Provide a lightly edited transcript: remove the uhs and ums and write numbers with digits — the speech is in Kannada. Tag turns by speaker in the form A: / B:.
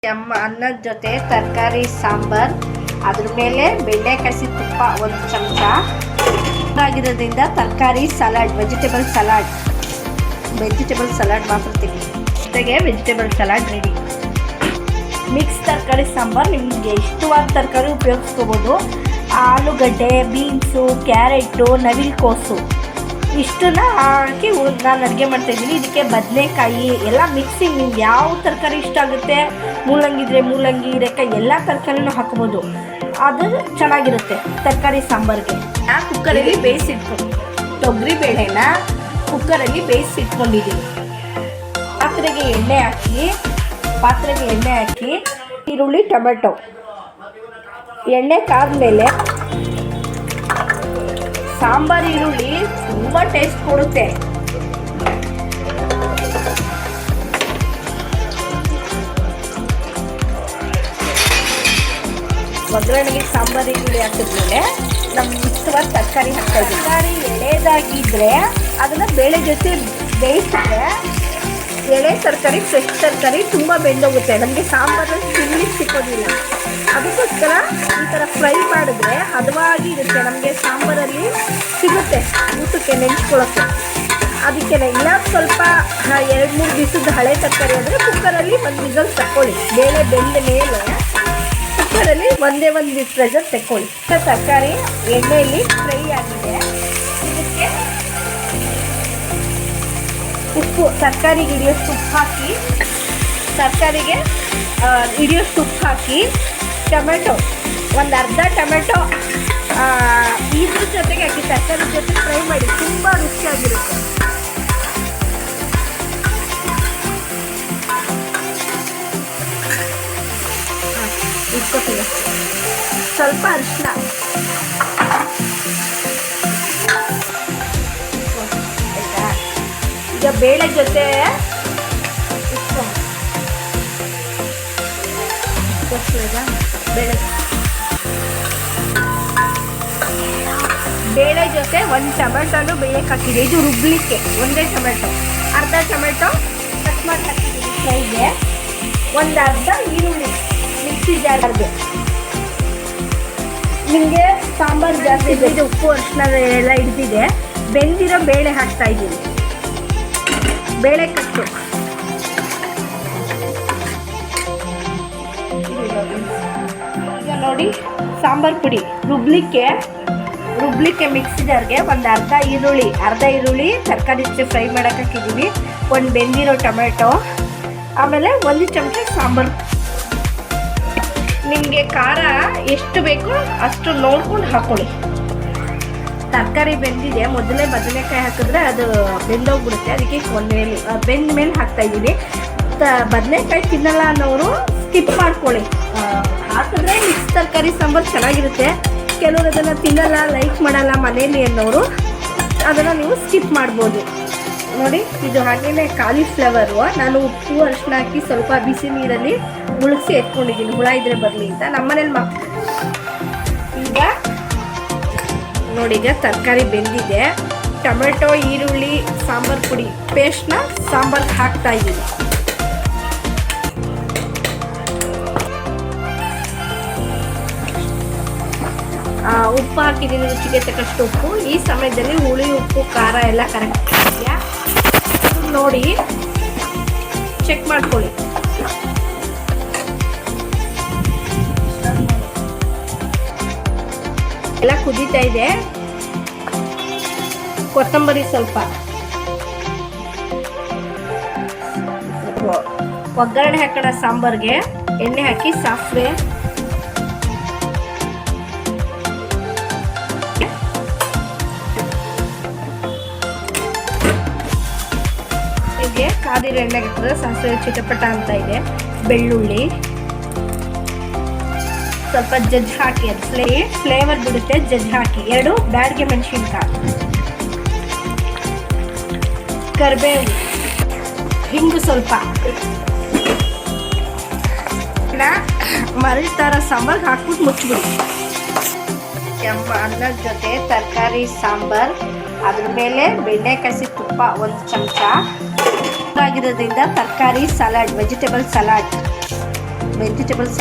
A: ಕೆಮ್ಮ ಅನ್ನದ ಜೊತೆ ತರಕಾರಿ ಸಾಂಬಾರ್, ಅದ್ರ ಮೇಲೆ ಬೆಂಡೆಕಾಯಿ ತುಪ್ಪ 1 ಚಮಚ ಆಗಿರೋದ್ರಿಂದ ತರಕಾರಿ ಸಲಾಡ್, ವೆಜಿಟೇಬಲ್ ಸಲಾಡ್ ಮಾತ್ರ ಜೊತೆಗೆ ವೆಜಿಟೇಬಲ್ ಸಲಾಡ್ ರೆಡಿ. ಮಿಕ್ಸ್ ತರಕಾರಿ ಸಾಂಬಾರ್ ನಿಮಗೆ ಇಷ್ಟವಾದ ತರಕಾರಿ ಉಪಯೋಗಿಸ್ಕೋಬೋದು. ಆಲೂಗಡ್ಡೆ, ಬೀನ್ಸು, ಕ್ಯಾರೆಟು, ನವಿಲುಕೋಸು ಇಷ್ಟನ್ನ ಹಾಕಿ ನಾನು ಅಡುಗೆ ಮಾಡ್ತಾಯಿದ್ದೀನಿ. ಇದಕ್ಕೆ ಬದನೆಕಾಯಿ ಎಲ್ಲ ಮಿಕ್ಸಿಂಗ್, ನಿಮ್ಗೆ ಯಾವ ತರಕಾರಿ ಇಷ್ಟ ಆಗುತ್ತೆ, ಮೂಲಂಗಿ ಇದ್ದರೆ ಮೂಲಂಗಿ, ಹೀರೆಕಾಯಿ ಎಲ್ಲ ತರಕಾರಿನೂ ಹಾಕ್ಬೋದು. ಅದು ಚೆನ್ನಾಗಿರುತ್ತೆ ತರಕಾರಿ ಸಾಂಬಾರಿಗೆ. ನಾನು ಕುಕ್ಕರಲ್ಲಿ ಬೇಯಿಸಿಟ್ಕೊಂಡು ತೊಗರಿ ಬೇಳೆನ ಕುಕ್ಕರಲ್ಲಿ ಬೇಯಿಸಿಟ್ಕೊಂಡಿದ್ದೀನಿ. ಪಾತ್ರೆಗೆ ಎಣ್ಣೆ ಹಾಕಿ ಈರುಳ್ಳಿ, ಟೊಮೆಟೊ ಎಣ್ಣೆ ಕಾದ್ಮೇಲೆ ಸಾಂಬಾರು ಈರುಳ್ಳಿ ತುಂಬ ಟೇಸ್ಟ್ ಕೊಡುತ್ತೆ. ಒಗ್ಗರಣೆಗೆ ಸಾಂಬಾರು ಈರುಳ್ಳಿ ಹಾಕಿದ್ಮೇಲೆ ನಮ್ಗೆ ಇಷ್ಟವಾದ ತರಕಾರಿ ಹಾಕ್ತಾಯಿದ್ದೀವಿ. ತರಕಾರಿ ಎಳೆದಾಗಿದ್ದರೆ ಅದನ್ನು ಬೇಳೆ ಜೊತೆ ಬೇಯಿಸಿದ್ರೆ ಎಳೆ ತರಕಾರಿ, ಫ್ರೆಶ್ ತರಕಾರಿ ತುಂಬ ಬೆಂದೋಗುತ್ತೆ. ನಮಗೆ ಸಾಂಬಾರಲ್ಲಿ ತಿನ್ಲಿಕ್ಕೆ ಸಿಕ್ಕೋದಿಲ್ಲ. ಅದಕ್ಕೋಸ್ಕರ ಈ ಥರ ಫ್ರೈ ಮಾಡಿದ್ರೆ ಹದವಾಗಿ ಇರುತ್ತೆ. ನಮಗೆ ಸಾಂಬಾರಲ್ಲಿ ಸಿಗುತ್ತೆ ಊಟಕ್ಕೆ ನೆಂಚ್ಕೊಳ್ಳೋಕ್ಕೆ. ಅದಕ್ಕೆ ಇಲ್ಲ ಸ್ವಲ್ಪ 2-3 ದಿವಸದ ಹಳೆ ತರಕಾರಿ ಅಂದರೆ ಕುಕ್ಕರಲ್ಲಿ 1 ವಿಸಲ್ ತಗೊಳ್ಳಿ. ಬೇಳೆ ಬೆಂದ ಮೇಲೆ ಕುಕ್ಕರಲ್ಲಿ ಒಂದೇ 1 ವಿಸಲ್ ತಗೊಳ್ಳಿ. ತರಕಾರಿ ಎಣ್ಣೆಯಲ್ಲಿ ಫ್ರೈ ಆಗಿದೆ. ಇದಕ್ಕೆ ಉಪ್ಪು, ತರಕಾರಿಗೆ ಹಿಡಿಯೋಷ್ಟು ಉಪ್ಪು ಹಾಕಿ ಟೊಮೆಟೊ, ಒಂದು ಅರ್ಧ ಟೊಮೆಟೊ ಇದ್ರ ಜೊತೆಗೆ ಹಾಕಿ ತರಕಾರಿ ಜೊತೆ ಫ್ರೈ ಮಾಡಿ. ತುಂಬ ರುಚಿಯಾಗಿರುತ್ತೆ. ಇಟ್ಕೊತೀವಿ. ಸ್ವಲ್ಪ ಅರಿಶಿನ, ಆಯಿತಾ? ಈಗ ಬೇಳೆ ಜೊತೆ ಬೇಳೆ ಜೊತೆ 1 ಟೊಮೆಟೊನು ಬೇಳೆಗೆ ಹಾಕಿದೆ. ಇದು ರುಬ್ಲಿಕ್ಕೆ ಒಂದೇ ಟೊಮೆಟೊ, ಅರ್ಧ ಟೊಮೆಟೊ ಕಟ್ ಮಾಡಿ ಹಾಕಿದ್ದೀನಿ ಫ್ರೈಗೆ. ಒಂದು ಅರ್ಧ ಈರುಳ್ಳಿ ಮಿಕ್ಸಿ ಜಾರ್ಗೆ. ನಿಮಗೆ ಸಾಂಬಾರು ಜಾಸ್ತಿ ಇದೆ, ಉಪ್ಪು ಅರಿಶಿನ ಎಲ್ಲ ಹಿಡಿದಿದೆ. ಬೆಂದಿರೋ ಬೇಳೆ ಹಾಕ್ತಾ ಇದ್ದೀನಿ. ಬೇಳೆ ಕಟ್ಟು ಈಗ ನೋಡಿ, ಸಾಂಬಾರು ಪುಡಿ ರುಬ್ಲಿಕ್ಕೆ ಮಿಕ್ಸಿ ಜಾರ್ಗೆ ಒಂದು ಅರ್ಧ ಈರುಳ್ಳಿ ತರಕಾರಿ ಜೊತೆ ಫ್ರೈ ಮಾಡೋಕೆ ಹಾಕಿದ್ದೀವಿ. 1 ಬೆಂದಿರೋ ಟೊಮೆಟೊ, ಆಮೇಲೆ 1 ಚಮಚ ಸಾಂಬಾರು. ನಿಮಗೆ ಖಾರ ಎಷ್ಟು ಬೇಕೋ ಅಷ್ಟು ನೋಡ್ಕೊಂಡು ಹಾಕ್ಕೊಳ್ಳಿ. ತರಕಾರಿ ಬೆಂದಿದೆ, ಮೊದಲೇ ಬದನೆಕಾಯಿ ಹಾಕಿದ್ರೆ ಅದು ಬೆಂದೋಗ್ಬಿಡುತ್ತೆ. ಅದಕ್ಕೆ ಬೆಂದ ಮೇಲೆ ಹಾಕ್ತಾಯಿದ್ದೀನಿ. ಬದನೆಕಾಯಿ ತಿನ್ನಲ್ಲ ಅನ್ನೋರು ಸ್ಕಿಪ್ ಮಾಡ್ಕೊಳ್ಳಿ. ಹಾಕಿದ್ರೆ ಮಿಕ್ಸ್ ತರಕಾರಿ ಸಾಂಬಾರು ಚೆನ್ನಾಗಿರುತ್ತೆ. ಕೆಲವರು ಅದನ್ನು ತಿನ್ನಲ್ಲ, ಲೈಕ್ ಮಾಡಲ್ಲ ಮನೇಲಿ ಅನ್ನೋರು ಅದನ್ನು ನೀವು ಸ್ಕಿಪ್ ಮಾಡ್ಬೋದು. ನೋಡಿ, ಇದು ಹಾಗೆಯೇ ಕಾಲಿಫ್ಲವರು ನಾನು ಉಪ್ಪು ಅರಿಶಿನ ಹಾಕಿ ಸ್ವಲ್ಪ ಬಿಸಿ ನೀರಲ್ಲಿ ಮುಳುಗಿಸಿ ಎತ್ಕೊಂಡಿದ್ದೀನಿ, ಹುಳ ಇದ್ರೆ ಬರಲಿ ಅಂತ. ನಮ್ಮನೇಲಿ ಈಗ ನೋಡಿ, ಈಗ ತರಕಾರಿ ಬೆಂದಿದೆ. ಟೊಮೆಟೊ, ಈರುಳ್ಳಿ, ಸಾಂಬಾರು ಪುಡಿ ಪೇಸ್ಟ್ನ ಸಾಂಬಾರ್ಗೆ ಹಾಕ್ತಾ ಇದ್ದೀನಿ. ಉಪ್ಪು ಹಾಕಿದ್ದೀನಿ, ರುಚಿಗೆ ತಕ್ಕಷ್ಟು ಉಪ್ಪು. ಈ ಸಮಯದಲ್ಲಿ ಹುಳಿ, ಉಪ್ಪು, ಖಾರ ಎಲ್ಲ ಕರೆಕ್ಟ್ ಇದೆಯಾ ನೋಡಿ ಚೆಕ್ ಮಾಡ್ಕೊಳ್ಳಿ. ಎಲ್ಲ ಕುದೀತಾ ಇದೆ. ಕೊತ್ತಂಬರಿ ಸ್ವಲ್ಪ, ಒಗ್ಗರಣೆ ಹಾಕೋಣ. ಸಾಂಬಾರ್ಗೆ ಎಣ್ಣೆ ಹಾಕಿ ಸಾಸಿವೆ, ಕಾದಿರೋ ಎಣ್ಣೆ ಹಾಕಿದ್ರೆ ಸಾಸಿವೆ ಚಿಟಪಟ ಅಂತ ಇದೆ. ಬೆಳ್ಳುಳ್ಳಿ ಸ್ವಲ್ಪ ಜಜ್ಜಿ ಹಾಕಿ, ಅದು ಫ್ಲೇವರ್ ಬಿಡುತ್ತೆ. ಜಜ್ಜಿ ಹಾಕಿ 2 ಬ್ಯಾಡಗೆ ಮೆಣಸಿನ್ಕಾಯಿ, ಕರಿಬೇವು, ಹಿಂಗು ಸ್ವಲ್ಪ. ಮರಳಿ ಥರ ಸಾಂಬಾರ್ಗೆ ಹಾಕ್ಬಿಟ್ಟು ಮುಚ್ಚಿಬಿಡಿ. ಕೆಮ್ಮ ಅನ್ನದ ಜೊತೆ ತರಕಾರಿ ಸಾಂಬಾರ್, ಅದ್ರ ಮೇಲೆ ಬೆಂಡೆಕಾಯಿ ತುಪ್ಪ 1 ಚಮಚ ಆಗಿರೋದ್ರಿಂದ ತರಕಾರಿ ಸಲಾಡ್, ವೆಜಿಟೇಬಲ್ ಸಲಾಡ್ ವೆಜಿಟೇಬಲ್ಸ್